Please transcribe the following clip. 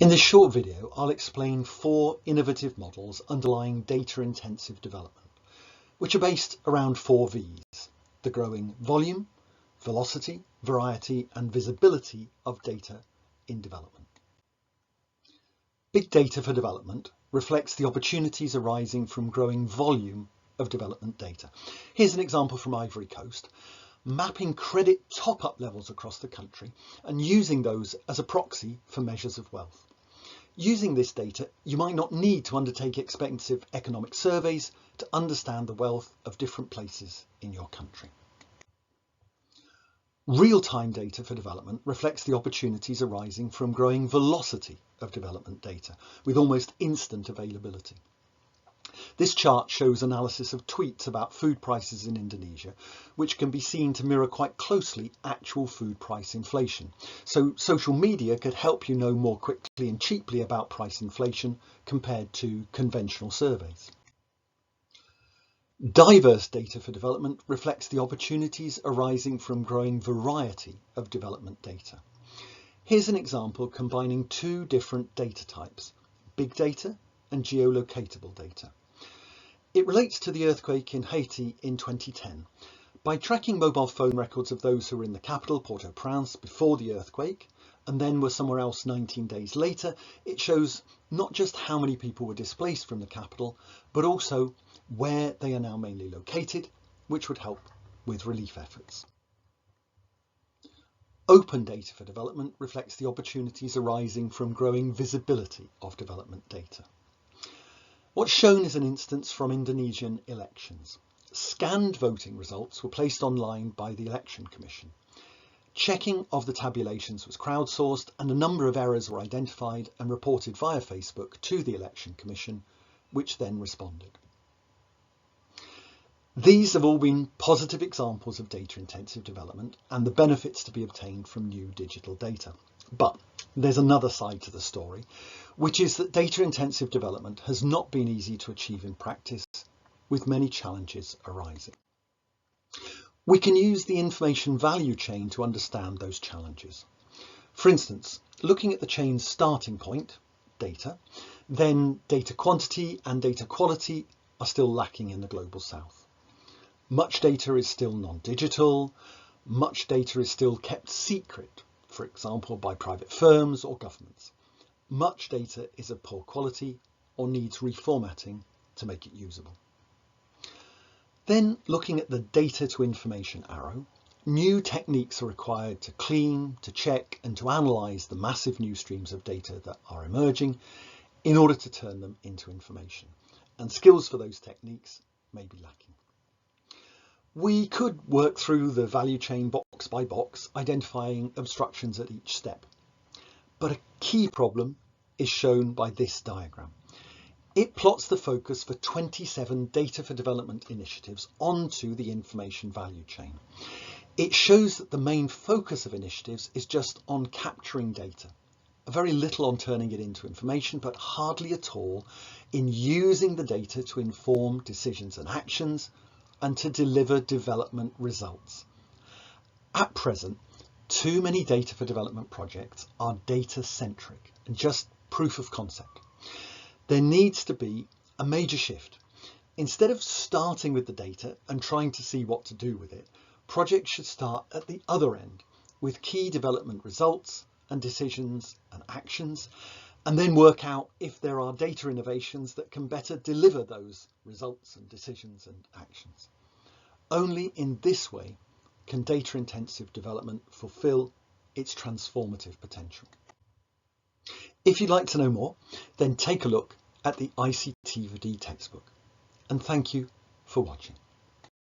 In this short video, I'll explain 4 innovative models underlying data-intensive development, which are based around 4 V's: the growing volume, velocity, variety, and visibility of data in development. Big data for development reflects the opportunities arising from growing volume of development data. Here's an example from Ivory Coast, mapping credit top-up levels across the country and using those as a proxy for measures of wealth. Using this data, you might not need to undertake expensive economic surveys to understand the wealth of different places in your country. Real-time data for development reflects the opportunities arising from growing velocity of development data with almost instant availability. This chart shows analysis of tweets about food prices in Indonesia, which can be seen to mirror quite closely actual food price inflation. So social media could help you know more quickly and cheaply about price inflation compared to conventional surveys. Diverse data for development reflects the opportunities arising from growing variety of development data. Here's an example combining 2 different data types, big data and geolocatable data. It relates to the earthquake in Haiti in 2010. By tracking mobile phone records of those who were in the capital, Port-au-Prince, before the earthquake, and then were somewhere else 19 days later, it shows not just how many people were displaced from the capital, but also where they are now mainly located, which would help with relief efforts. Open data for development reflects the opportunities arising from growing visibility of development data. What's shown is an instance from Indonesian elections. Scanned voting results were placed online by the Election Commission. Checking of the tabulations was crowdsourced and a number of errors were identified and reported via Facebook to the Election Commission, which then responded. These have all been positive examples of data-intensive development and the benefits to be obtained from new digital data. But there's another side to the story, which is that data-intensive development has not been easy to achieve in practice, with many challenges arising. We can use the information value chain to understand those challenges. For instance, looking at the chain's starting point, data, then data quantity and data quality are still lacking in the Global South. Much data is still non-digital, much data is still kept secret, for example by private firms or governments. Much data is of poor quality or needs reformatting to make it usable. Then, looking at the data to information arrow, new techniques are required to clean, to check and to analyse the massive new streams of data that are emerging in order to turn them into information, and skills for those techniques may be lacking. We could work through the value chain box by box, identifying obstructions at each step. But a key problem is shown by this diagram. It plots the focus for 27 data for development initiatives onto the information value chain. It shows that the main focus of initiatives is just on capturing data, very little on turning it into information, but hardly at all in using the data to inform decisions and actions and to deliver development results. At present, too many data for development projects are data-centric and just proof of concept. There needs to be a major shift. Instead of starting with the data and trying to see what to do with it, projects should start at the other end with key development results and decisions and actions, and then work out if there are data innovations that can better deliver those results and decisions and actions. Only in this way can data-intensive development fulfill its transformative potential. If you'd like to know more, then take a look at the ICT4D textbook. And thank you for watching.